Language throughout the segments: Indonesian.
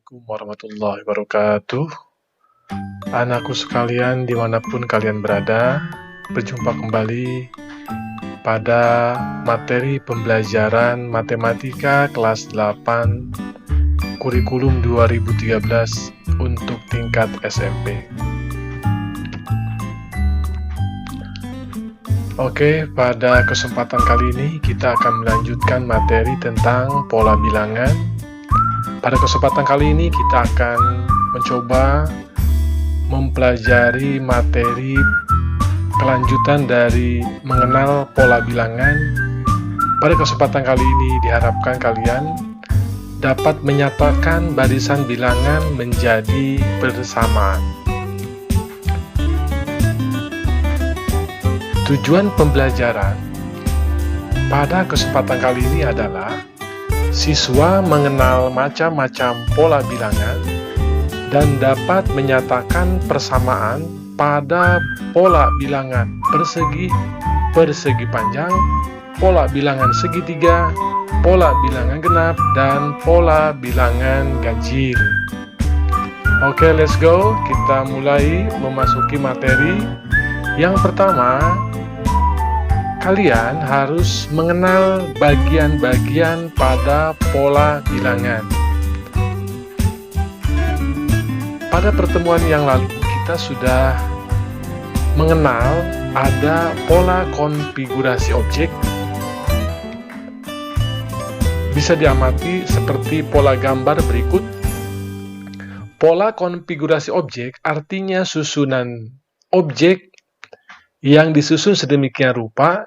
Assalamualaikum warahmatullahi wabarakatuh. Anakku sekalian dimanapun kalian berada, berjumpa kembali pada materi pembelajaran matematika kelas 8 kurikulum 2013 untuk tingkat SMP. Oke, pada kesempatan kali ini kita akan melanjutkan materi tentang pola bilangan. Pada kesempatan kali ini kita akan mencoba mempelajari materi kelanjutan dari mengenal pola bilangan. Pada kesempatan kali ini diharapkan kalian dapat menyatakan barisan bilangan menjadi bersamaan. Tujuan pembelajaran pada kesempatan kali ini adalah siswa mengenal macam-macam pola bilangan dan dapat menyatakan persamaan pada pola bilangan persegi, persegi panjang, pola bilangan segitiga, pola bilangan genap, dan pola bilangan ganjil. Oke, let's go. Kita mulai memasuki materi. Yang pertama, kalian harus mengenal bagian-bagian pada pola bilangan. Pada pertemuan yang lalu, kita sudah mengenal ada pola konfigurasi objek. Bisa diamati seperti pola gambar berikut. Pola konfigurasi objek artinya susunan objek yang disusun sedemikian rupa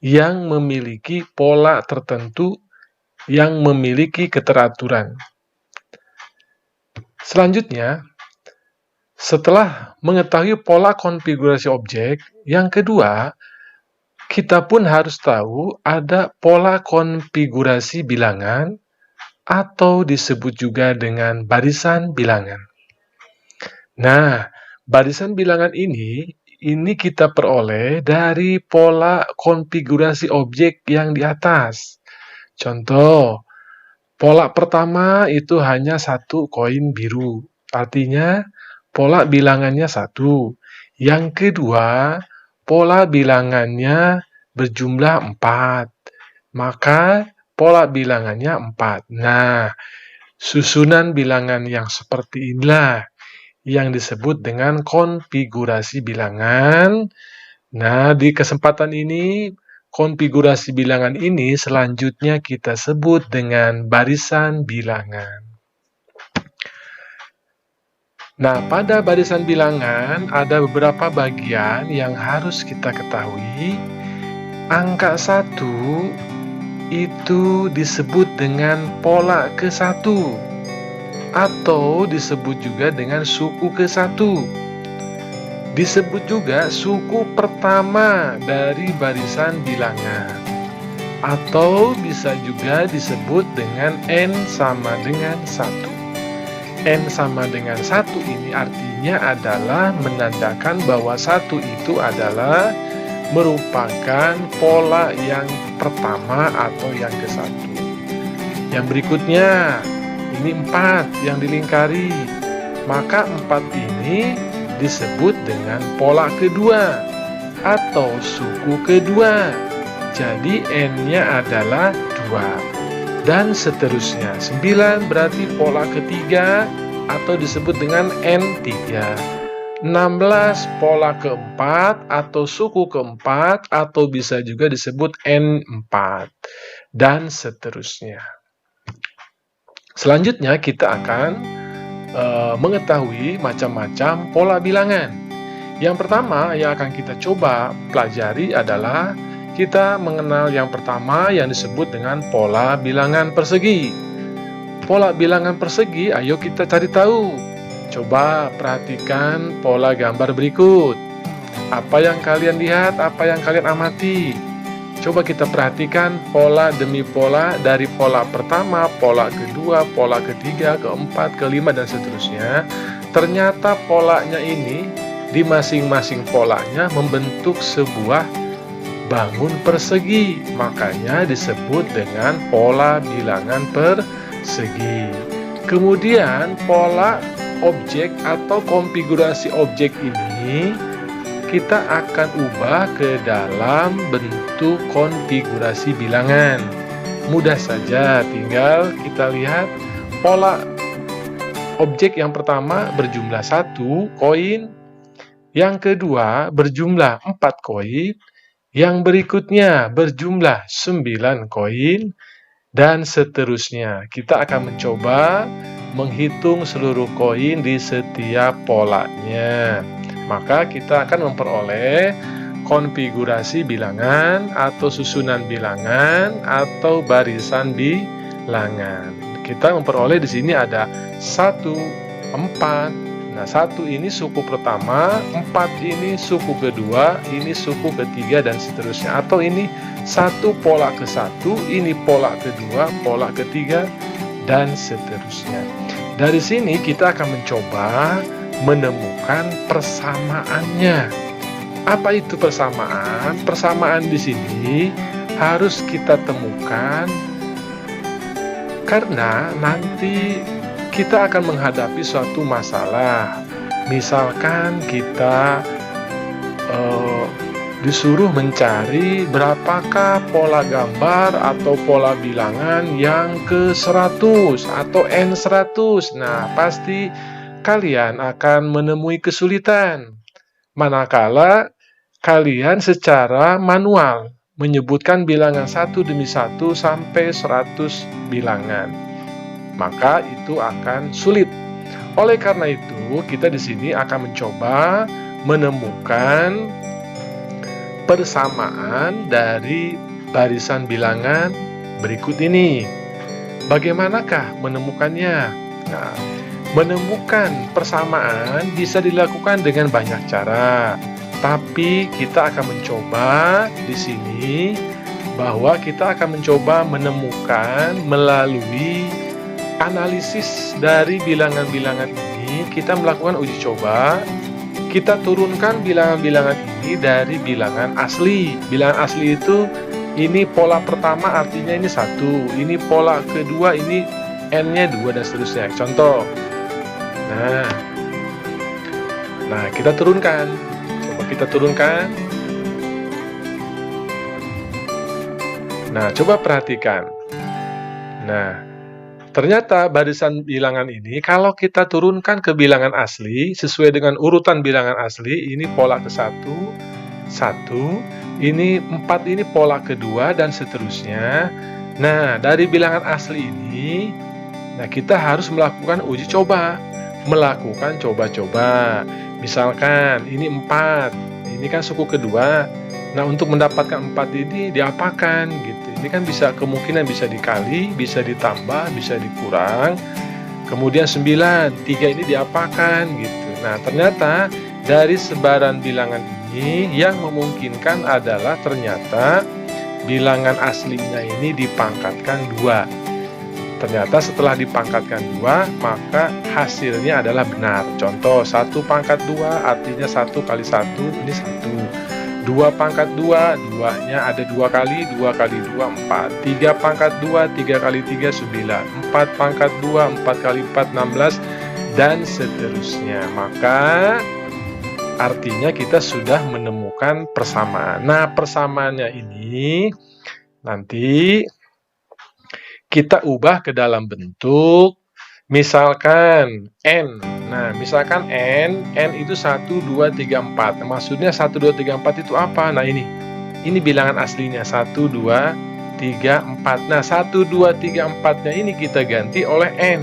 yang memiliki pola tertentu yang memiliki keteraturan. Selanjutnya, setelah mengetahui pola konfigurasi objek, yang kedua, kita pun harus tahu ada pola konfigurasi bilangan atau disebut juga dengan barisan bilangan. Nah, barisan bilangan ini kita peroleh dari pola konfigurasi objek yang di atas. Contoh, pola pertama itu hanya satu koin biru. Artinya, pola bilangannya 1. Yang kedua, pola bilangannya berjumlah 4. Maka, pola bilangannya 4. Nah, susunan bilangan yang seperti inilah yang disebut dengan konfigurasi bilangan. Nah, di kesempatan ini, konfigurasi bilangan ini selanjutnya kita sebut dengan barisan bilangan. Nah, pada barisan bilangan ada beberapa bagian yang harus kita ketahui. Angka 1 itu disebut dengan pola ke-1. Atau disebut juga dengan suku ke-1. Disebut juga suku pertama dari barisan bilangan. Atau bisa juga disebut dengan N sama dengan 1. N sama dengan 1 ini artinya adalah menandakan bahwa 1 itu adalah merupakan pola yang pertama atau yang ke-1. Yang berikutnya, ini 4 yang dilingkari, maka 4 ini disebut dengan pola kedua atau suku kedua. Jadi N-nya adalah 2. Dan seterusnya. 9 berarti pola ketiga atau disebut dengan N3. 16 pola keempat atau suku keempat atau bisa juga disebut N4. Dan seterusnya. Selanjutnya kita akan mengetahui macam-macam pola bilangan. Yang pertama yang akan kita coba pelajari adalah kita mengenal yang pertama yang disebut dengan pola bilangan persegi. Pola bilangan persegi, ayo kita cari tahu. Coba perhatikan pola gambar berikut. Apa yang kalian lihat, apa yang kalian amati? Coba kita perhatikan pola demi pola dari pola pertama, pola kedua, pola ketiga, keempat, kelima, dan seterusnya. Ternyata polanya ini di masing-masing polanya membentuk sebuah bangun persegi. Makanya disebut dengan pola bilangan persegi. Kemudian pola objek atau konfigurasi objek ini kita akan ubah ke dalam bentuk konfigurasi bilangan. Mudah saja, tinggal kita lihat pola objek yang pertama berjumlah 1 koin, yang kedua berjumlah 4 koin, yang berikutnya berjumlah 9 koin, dan seterusnya. Kita akan mencoba menghitung seluruh koin di setiap polanya. Maka kita akan memperoleh konfigurasi bilangan atau susunan bilangan atau barisan bilangan. Kita memperoleh di sini ada 1, 4. Nah, 1 ini suku pertama, 4 ini suku kedua, ini suku ketiga, dan seterusnya. Atau ini 1 pola ke-1, ini pola kedua, pola ketiga, dan seterusnya. Dari sini kita akan mencoba menemukan persamaannya. Apa itu persamaan? Persamaan di sini harus kita temukan karena nanti kita akan menghadapi suatu masalah. Misalkan kita disuruh mencari berapakah pola gambar atau pola bilangan yang ke-100 atau N100. Nah, pasti kalian akan menemui kesulitan manakala kalian secara manual menyebutkan bilangan satu demi satu sampai 100 bilangan. Maka itu akan sulit. Oleh karena itu, kita di sini akan mencoba menemukan persamaan dari barisan bilangan berikut ini. Bagaimanakah menemukannya? Nah, menemukan persamaan bisa dilakukan dengan banyak cara. Tapi kita akan mencoba di sini bahwa kita akan mencoba menemukan melalui analisis dari bilangan-bilangan ini. Kita melakukan uji coba. Kita turunkan bilangan-bilangan ini dari bilangan asli. Bilangan asli itu ini pola pertama artinya ini 1. Ini pola kedua ini N-nya 2 dan seterusnya. Contoh. Nah, kita turunkan. Coba kita turunkan. Nah, coba perhatikan. Nah, ternyata barisan bilangan ini kalau kita turunkan ke bilangan asli sesuai dengan urutan bilangan asli, ini pola ke-1, 1, ini 4 ini pola kedua dan seterusnya. Nah, dari bilangan asli ini, nah kita harus melakukan uji coba, melakukan coba-coba. Misalkan ini 4, ini kan suku kedua. Nah, untuk mendapatkan 4 ini diapakan gitu. Ini kan bisa kemungkinan bisa dikali, bisa ditambah, bisa dikurang. Kemudian 9, 3 ini diapakan gitu. Nah, ternyata dari sebaran bilangan ini yang memungkinkan adalah ternyata bilangan aslinya ini dipangkatkan 2. Ternyata setelah dipangkatkan 2, maka hasilnya adalah benar. Contoh, 1 pangkat 2 artinya 1 kali 1 ini 1. 2 pangkat 2, 2-nya ada 2 kali, 2 kali 2, 4. 3 pangkat 2, 3 kali 3, 9. 4 pangkat 2, 4 kali 4, 16, dan seterusnya. Maka, artinya kita sudah menemukan persamaan. Nah, persamaannya ini nanti kita ubah ke dalam bentuk, misalkan N. Nah, misalkan N itu 1, 2, 3, 4. Maksudnya 1, 2, 3, 4 itu apa? Nah, ini bilangan aslinya 1, 2, 3, 4. Nah, 1, 2, 3, 4-nya ini kita ganti oleh N.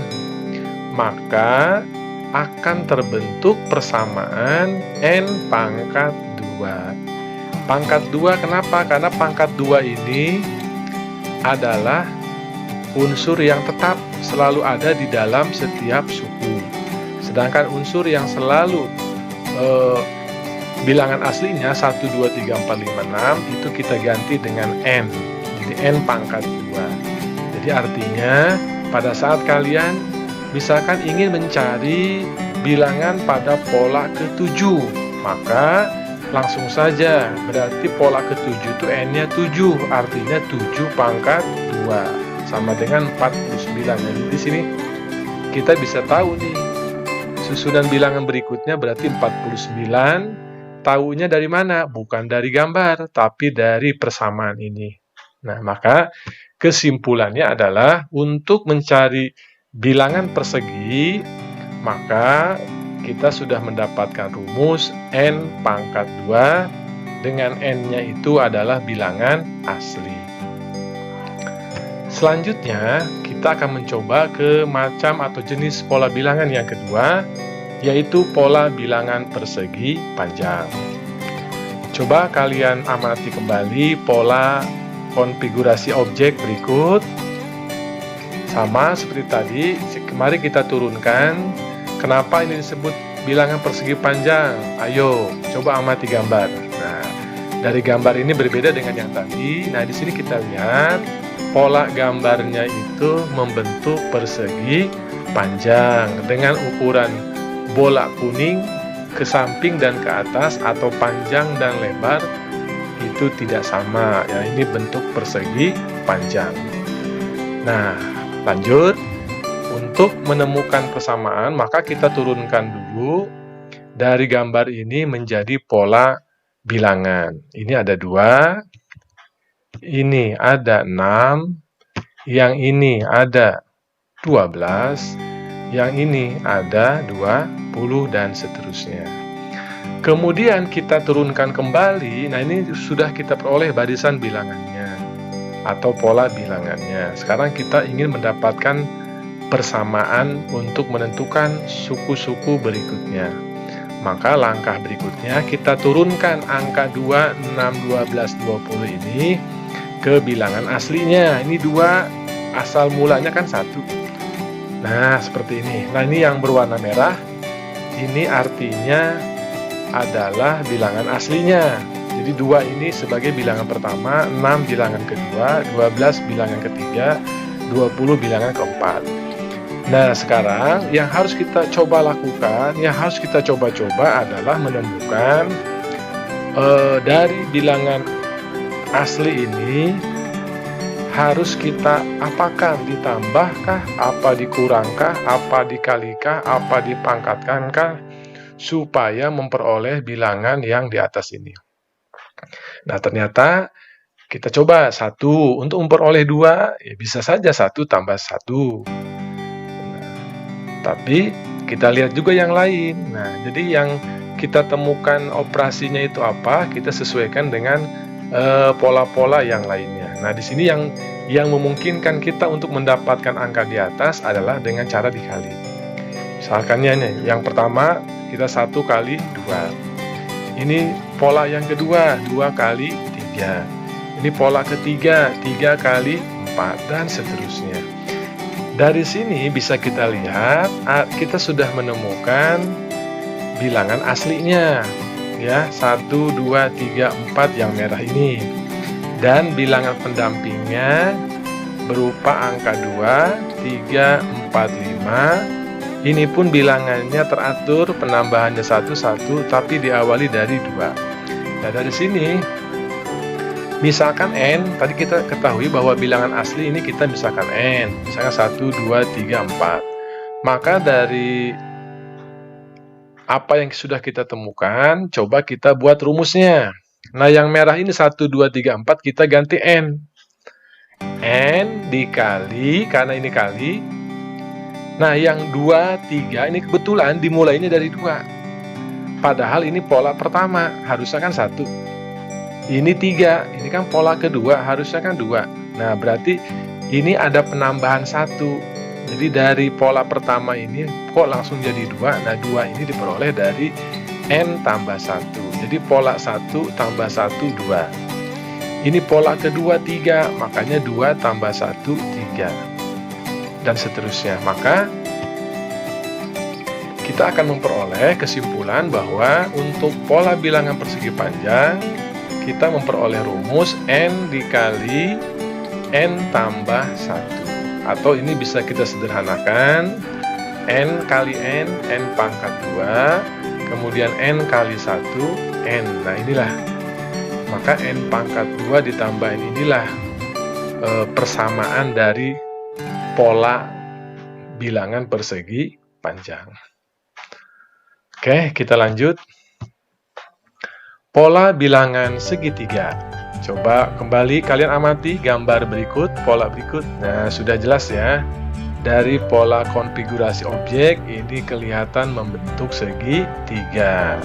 Maka akan terbentuk persamaan N pangkat 2. Pangkat 2 kenapa? Karena pangkat 2 ini adalah unsur yang tetap selalu ada di dalam setiap suku. Sedangkan unsur yang selalu bilangan aslinya 1, 2, 3, 4, 5, 6 itu kita ganti dengan N. Jadi N pangkat 2. Jadi artinya pada saat kalian misalkan ingin mencari bilangan pada pola ke-7, maka langsung saja berarti pola ke-7 itu N-nya 7, artinya 7 pangkat 2 sama dengan 49. Jadi di sini kita bisa tahu nih, susunan bilangan berikutnya berarti 49, tahunya dari mana? Bukan dari gambar, tapi dari persamaan ini. Nah, maka kesimpulannya adalah untuk mencari bilangan persegi, maka kita sudah mendapatkan rumus N pangkat 2 dengan N-nya itu adalah bilangan asli. Selanjutnya, kita akan mencoba ke macam atau jenis pola bilangan yang kedua, yaitu pola bilangan persegi panjang. Coba kalian amati kembali pola konfigurasi objek berikut. Sama seperti tadi, mari kita turunkan. Kenapa ini disebut bilangan persegi panjang? Ayo, coba amati gambar. Nah, dari gambar ini berbeda dengan yang tadi. Nah, di sini kita lihat pola gambarnya itu membentuk persegi panjang dengan ukuran bola kuning ke samping dan ke atas atau panjang dan lebar itu tidak sama. Ya, ini bentuk persegi panjang. Nah, lanjut. Untuk menemukan persamaan, maka kita turunkan dulu dari gambar ini menjadi pola bilangan. Ini ada 2, ini ada 6, yang ini ada 12, yang ini ada 20, dan seterusnya. Kemudian kita turunkan kembali, nah ini sudah kita peroleh barisan bilangannya atau pola bilangannya. Sekarang kita ingin mendapatkan persamaan untuk menentukan suku-suku berikutnya. Maka langkah berikutnya kita turunkan angka 2, 6, 12, 20 ini ke bilangan aslinya. Ini 2, asal mulanya kan 1. Nah, seperti ini. Nah, ini yang berwarna merah, ini artinya adalah bilangan aslinya. Jadi 2 ini sebagai bilangan pertama, 6 bilangan kedua, 12 bilangan ketiga, 20 bilangan keempat. Nah, sekarang yang harus kita coba lakukan, yang harus kita coba-coba adalah menemukan dari bilangan asli ini harus kita apakan, ditambahkah, apa dikurangkah, apa dikalikah, apa dipangkatkankah, supaya memperoleh bilangan yang di atas ini. Nah, ternyata kita coba 1 untuk memperoleh 2, ya bisa saja 1 tambah 1. Tapi kita lihat juga yang lain. Nah, jadi yang kita temukan operasinya itu apa, kita sesuaikan dengan pola-pola yang lainnya. Nah, di sini yang memungkinkan kita untuk mendapatkan angka di atas adalah dengan cara dikali. Misalkan nih, yang pertama kita 1 kali 2. Ini pola yang kedua, 2 kali 3. Ini pola ketiga, 3 kali 4, dan seterusnya. Dari sini bisa kita lihat, kita sudah menemukan bilangan aslinya, ya, 1, 2, 3, 4 yang merah ini. Dan bilangan pendampingnya berupa angka 2, 3, 4, 5. Ini pun bilangannya teratur, penambahannya 1, 1, tapi diawali dari 2. Nah, dari sini, misalkan N, tadi kita ketahui bahwa bilangan asli ini kita misalkan N, misalkan 1, 2, 3, 4. Maka dari apa yang sudah kita temukan, coba kita buat rumusnya. Nah, yang merah ini 1, 2, 3, 4, kita ganti N. N dikali, karena ini kali. Nah, yang 2, 3, ini kebetulan dimulainya dari 2. Padahal ini pola pertama, harusnya kan 1. Ini 3, ini kan pola kedua, harusnya kan 2. Nah, berarti ini ada penambahan 1. Jadi dari pola pertama ini kok langsung jadi 2. Nah, 2 ini diperoleh dari N tambah 1. Jadi pola 1 tambah 1, 2. Ini pola kedua 3, makanya 2 tambah 1, 3. Dan seterusnya. Maka kita akan memperoleh kesimpulan bahwa untuk pola bilangan persegi panjang, kita memperoleh rumus N dikali N tambah 1. Atau ini bisa kita sederhanakan, N kali N, N pangkat 2, kemudian N kali 1, N. Nah, inilah. Maka N pangkat 2 ditambah N inilah persamaan dari pola bilangan persegi panjang. Oke, kita lanjut. Pola bilangan segitiga. Coba kembali kalian amati gambar berikut, pola berikut. Nah, sudah jelas ya. Dari pola konfigurasi objek, ini kelihatan membentuk segitiga.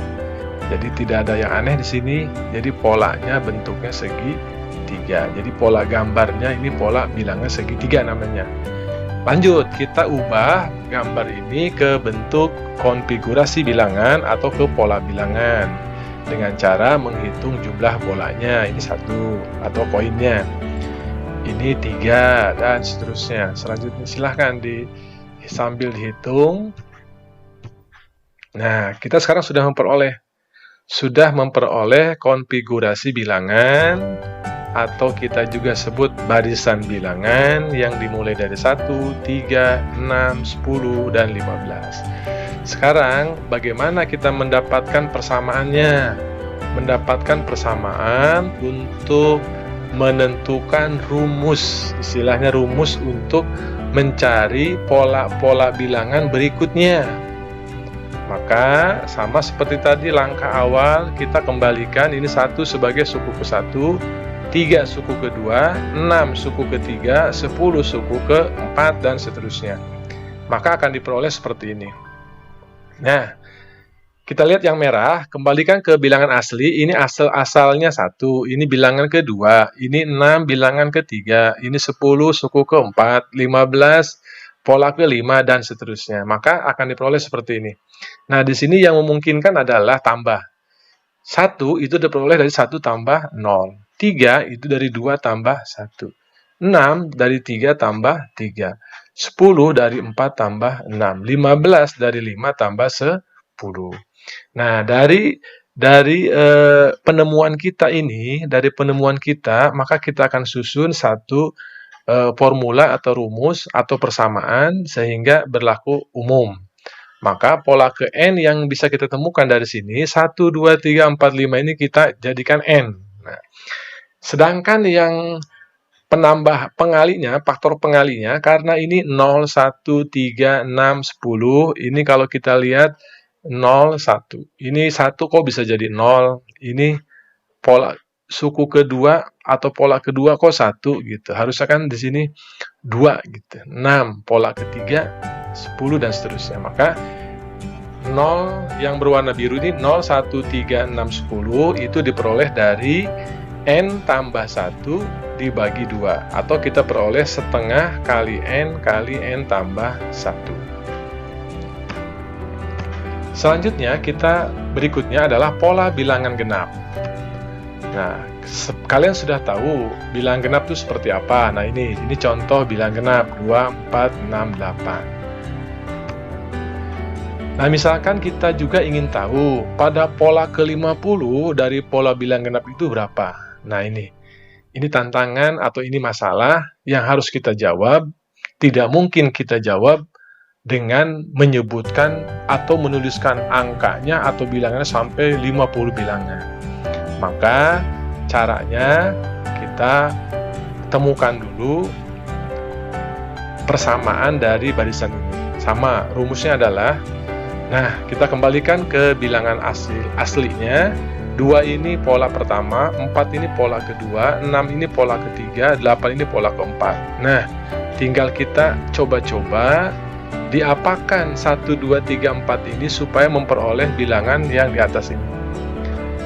Jadi tidak ada yang aneh di sini. Jadi polanya bentuknya segitiga. Jadi pola gambarnya ini pola bilangan segitiga namanya. Lanjut, kita ubah gambar ini ke bentuk konfigurasi bilangan atau ke pola bilangan dengan cara menghitung jumlah bolanya. Ini 1 atau koinnya, ini 3 dan seterusnya. Selanjutnya silahkan sambil dihitung. Nah, kita sekarang sudah memperoleh konfigurasi bilangan, atau kita juga sebut barisan bilangan yang dimulai dari 1, 3, 6, 10, dan 15. Sekarang bagaimana kita mendapatkan persamaannya? Mendapatkan persamaan untuk menentukan rumus, istilahnya rumus untuk mencari pola-pola bilangan berikutnya. Maka sama seperti tadi langkah awal, kita kembalikan ini 1 sebagai suku ke-1, 3 suku ke-2, 6 suku ke-3, 10 suku ke-4, dan seterusnya. Maka akan diperoleh seperti ini. Nah, kita lihat yang merah, kembalikan ke bilangan asli. Ini asalnya 1, ini bilangan ke-2, ini 6 bilangan ke-3, ini 10 suku ke-4, 15 pola ke-5, dan seterusnya. Maka akan diperoleh seperti ini. Nah, di sini yang memungkinkan adalah tambah. 1 itu diperoleh dari 1 tambah 0. 3 itu dari 2 tambah 1. 6 dari 3 tambah 3. 10 dari 4 tambah 6. 15 dari 5 tambah 10. Nah, dari penemuan kita ini, maka kita akan susun satu formula atau rumus atau persamaan sehingga berlaku umum. Maka pola ke N yang bisa kita temukan dari sini, 1, 2, 3, 4, 5 ini kita jadikan N. Nah, sedangkan yang faktor pengalinya, karena ini 0, 1, 3, 6, 10, ini kalau kita lihat 0, 1. Ini 1 kok bisa jadi 0, ini pola suku kedua atau pola kedua kok 1 gitu. Harusnya kan di sini 2 gitu. 6, pola ketiga 10, dan seterusnya. Maka 0 yang berwarna biru ini 0, 1, 3, 6, 10 itu diperoleh dari N tambah 1 dibagi 2, atau kita peroleh setengah kali N tambah 1. Selanjutnya berikutnya adalah pola bilangan genap. Nah, kalian sudah tahu bilangan genap itu seperti apa. Nah, ini contoh bilangan genap 2, 4, 6, 8. Nah, misalkan kita juga ingin tahu pada pola ke-50 dari pola bilangan genap itu berapa. Nah, ini tantangan atau ini masalah yang harus kita jawab. Tidak mungkin kita jawab dengan menyebutkan atau menuliskan angkanya atau bilangannya sampai 50 bilangan. Maka caranya kita temukan dulu persamaan dari barisan ini. Sama, rumusnya adalah, nah, kita kembalikan ke bilangan aslinya. 2 ini pola pertama, 4 ini pola kedua, 6 ini pola ketiga, 8 ini pola keempat. Nah, tinggal kita coba-coba diapakan 1, 2, 3, 4 ini supaya memperoleh bilangan yang di atas ini.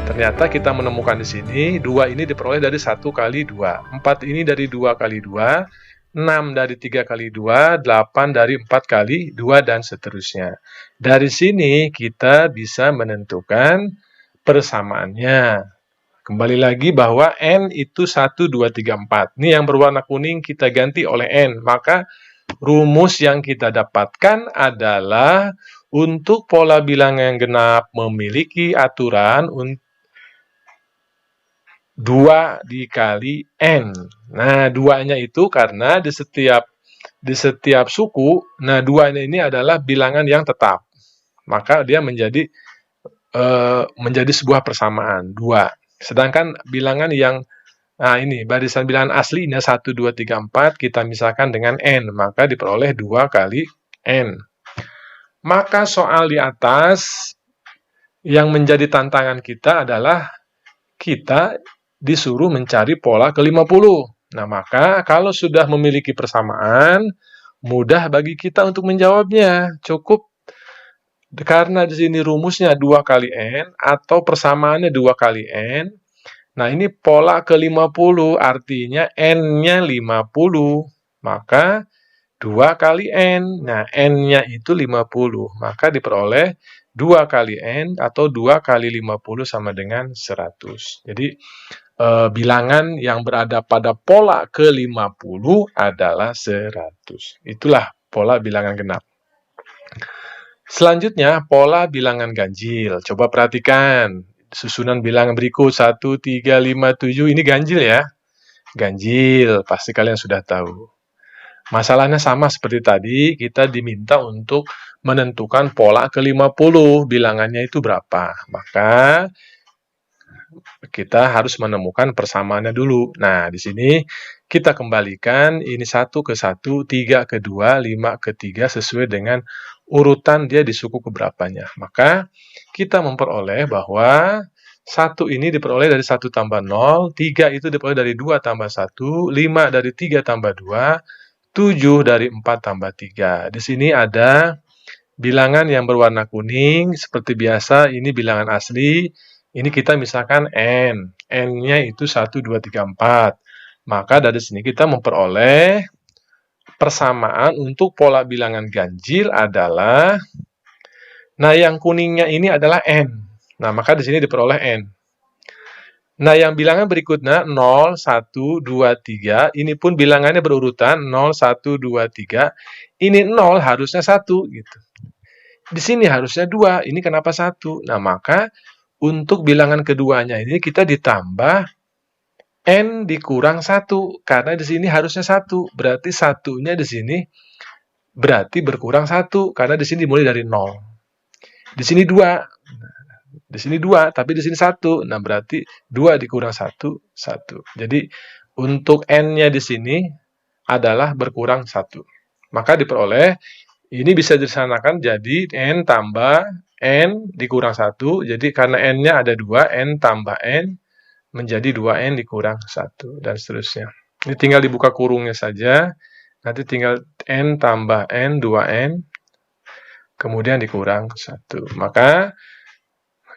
Ternyata kita menemukan di sini 2 ini diperoleh dari 1 kali 2, 4 ini dari 2 kali 2, 6 dari 3 kali 2, 8 dari 4 kali 2, dan seterusnya. Dari sini kita bisa menentukan persamaannya. Kembali lagi bahwa N itu 1, 2, 3, 4. Ini yang berwarna kuning kita ganti oleh N. Maka rumus yang kita dapatkan adalah untuk pola bilangan genap memiliki aturan 2 dikali N. Nah, 2-nya itu karena di setiap suku, nah 2-nya ini adalah bilangan yang tetap. Maka dia menjadi sebuah persamaan 2. Sedangkan bilangan yang ini barisan bilangan aslinya 1, 2, 3, 4 kita misalkan dengan N, maka diperoleh 2 kali N. Maka soal di atas yang menjadi tantangan kita adalah kita disuruh mencari pola ke-50. Nah, maka kalau sudah memiliki persamaan, mudah bagi kita untuk menjawabnya. Cukup karena di sini rumusnya 2 kali N atau persamaannya 2 kali N. Nah, ini pola ke-50 artinya N-nya 50. Maka 2 kali N. Nah, N-nya itu 50. Maka diperoleh 2 kali N atau 2 kali 50 sama dengan 100. Jadi, bilangan yang berada pada pola ke-50 adalah 100. Itulah pola bilangan genap. Selanjutnya, pola bilangan ganjil. Coba perhatikan. Susunan bilangan berikut 1, 3, 5, 7. Ini ganjil ya. Ganjil, pasti kalian sudah tahu. Masalahnya sama seperti tadi, kita diminta untuk menentukan pola ke-50. Bilangannya itu berapa. Maka kita harus menemukan persamaannya dulu. Nah, di sini kita kembalikan ini 1 ke 1, 3 ke 2, 5 ke 3 sesuai dengan urutan dia di suku keberapanya. Maka kita memperoleh bahwa 1 ini diperoleh dari 1 tambah 0, 3 itu diperoleh dari 2 tambah 1, 5 dari 3 tambah 2, 7 dari 4 tambah 3. Di sini ada bilangan yang berwarna kuning, seperti biasa ini bilangan asli. Ini kita misalkan N. N-nya itu 1, 2, 3, 4. Maka dari sini kita memperoleh persamaan untuk pola bilangan ganjil adalah, nah yang kuningnya ini adalah N. Nah, maka di sini diperoleh N. Nah, yang bilangan berikutnya 0, 1, 2, 3. Ini pun bilangannya berurutan 0, 1, 2, 3. Ini 0 harusnya 1 gitu. Di sini harusnya 2. Ini kenapa 1? Nah, maka untuk bilangan keduanya ini kita ditambah N dikurang 1. Karena di sini harusnya 1. Berarti satunya di sini berarti berkurang 1. Karena di sini dimulai dari 0. Di sini 2. Di sini 2, tapi di sini 1. Nah, berarti 2 dikurang 1, 1. Jadi, untuk N-nya di sini adalah berkurang 1. Maka diperoleh, ini bisa disanakan jadi N tambah N dikurang 1. Jadi, karena N-nya ada 2, N tambah N menjadi 2N dikurang 1. Dan seterusnya. Ini tinggal dibuka kurungnya saja. Nanti tinggal N tambah N, 2N. Kemudian dikurang 1. Maka,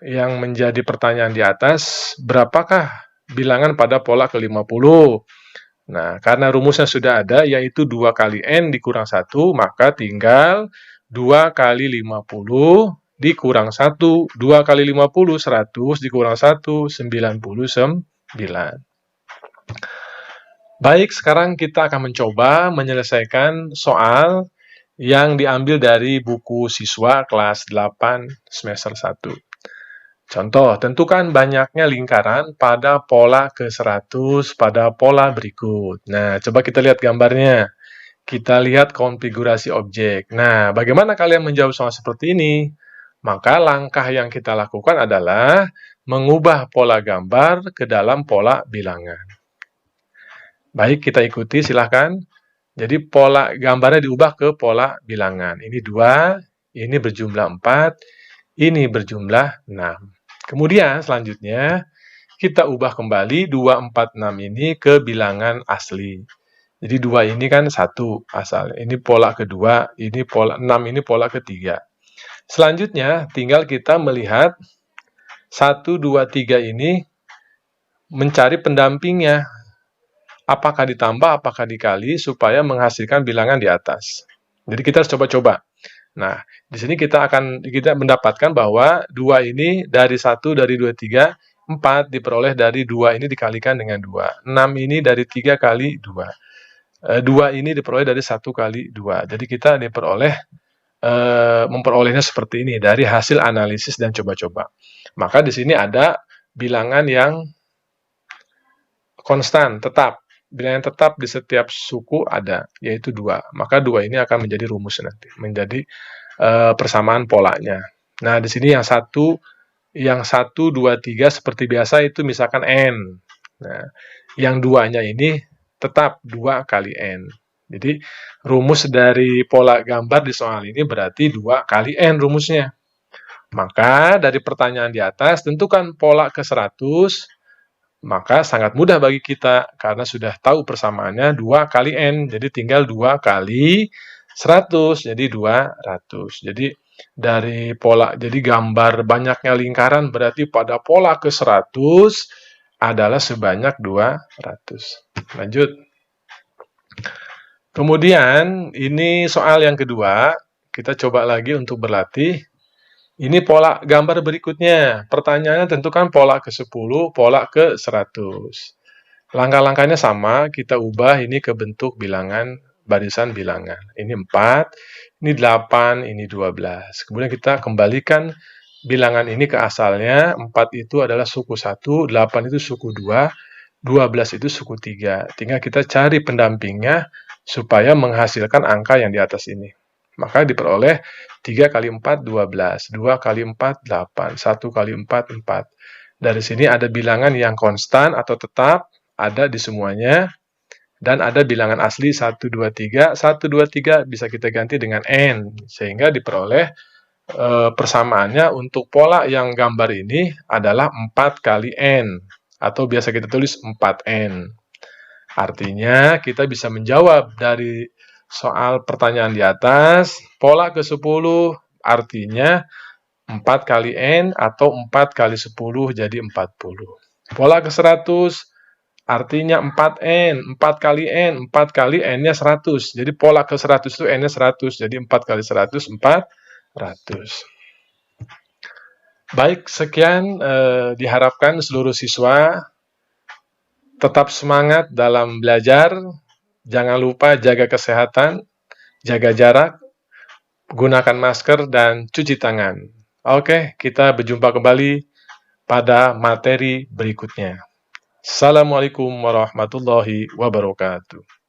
yang menjadi pertanyaan di atas, berapakah bilangan pada pola ke-50? Nah, karena rumusnya sudah ada, yaitu 2 kali N dikurang 1, maka tinggal 2 kali 50 dikurang 1. 2 kali 50, 100 dikurang 1, 99. Baik, sekarang kita akan mencoba menyelesaikan soal yang diambil dari buku siswa kelas 8 semester 1. Contoh, tentukan banyaknya lingkaran pada pola ke-100 pada pola berikut. Nah, coba kita lihat gambarnya. Kita lihat konfigurasi objek. Nah, bagaimana kalian menjawab soal seperti ini? Maka langkah yang kita lakukan adalah mengubah pola gambar ke dalam pola bilangan. Baik, kita ikuti, silahkan. Jadi, pola gambarnya diubah ke pola bilangan. Ini 2, ini berjumlah 4, ini berjumlah 6. Kemudian, selanjutnya, kita ubah kembali 2, 4, 6 ini ke bilangan asli. Jadi, 2 ini kan 1 asalnya. Ini pola kedua, ini pola 6, ini pola ketiga. Selanjutnya, tinggal kita melihat 1, 2, 3 ini mencari pendampingnya. Apakah ditambah, apakah dikali, supaya menghasilkan bilangan di atas. Jadi kita harus coba-coba. Nah, di sini kita mendapatkan bahwa 2 ini dari 1, dari 2, 3, 4 diperoleh dari 2 ini dikalikan dengan 2. 6 ini dari 3 kali 2. 2 ini diperoleh dari 1 kali 2. Jadi kita memperolehnya seperti ini, dari hasil analisis dan coba-coba. Maka di sini ada bilangan yang konstan, tetap. Bilangan tetap di setiap suku ada, yaitu 2. Maka 2 ini akan menjadi rumus nanti, menjadi persamaan polanya. Nah, di sini yang 1, 2, 3 seperti biasa itu misalkan N. Nah, yang 2-nya ini tetap 2 kali N. Jadi, rumus dari pola gambar di soal ini berarti 2 kali N rumusnya. Maka, dari pertanyaan di atas, tentukan pola ke-100, maka sangat mudah bagi kita, karena sudah tahu persamaannya 2 kali N. Jadi, tinggal 2 kali 100, jadi 200. Jadi, dari pola, jadi gambar banyaknya lingkaran berarti pada pola ke-100 adalah sebanyak 200. Lanjut. Kemudian, ini soal yang kedua, kita coba lagi untuk berlatih. Ini pola gambar berikutnya. Pertanyaannya tentukan pola ke-10, pola ke-100. Langkah-langkahnya sama, kita ubah ini ke bentuk bilangan, barisan bilangan. Ini 4, ini 8, ini 12. Kemudian kita kembalikan bilangan ini ke asalnya. 4 itu adalah suku 1, 8 itu suku 2, 12 itu suku 3. Tinggal kita cari pendampingnya supaya menghasilkan angka yang di atas ini. Maka diperoleh 3 kali 4, 12. 2 kali 4, 8. 1 kali 4, 4. Dari sini ada bilangan yang konstan atau tetap, ada di semuanya. Dan ada bilangan asli 1, 2, 3. 1, 2, 3 bisa kita ganti dengan N. Sehingga diperoleh persamaannya untuk pola yang gambar ini adalah 4 kali N. Atau biasa kita tulis 4N. Artinya, kita bisa menjawab dari soal pertanyaan di atas, pola ke-10 artinya 4 kali N atau 4 kali 10 jadi 40. Pola ke-100 artinya 4N, 4 kali N, 4 kali N-nya 100. Jadi pola ke-100 itu N-nya 100, jadi 4 kali 100, 400. Baik, sekian diharapkan seluruh siswa tetap semangat dalam belajar, jangan lupa jaga kesehatan, jaga jarak, gunakan masker, dan cuci tangan. Oke, kita berjumpa kembali pada materi berikutnya. Assalamualaikum warahmatullahi wabarakatuh.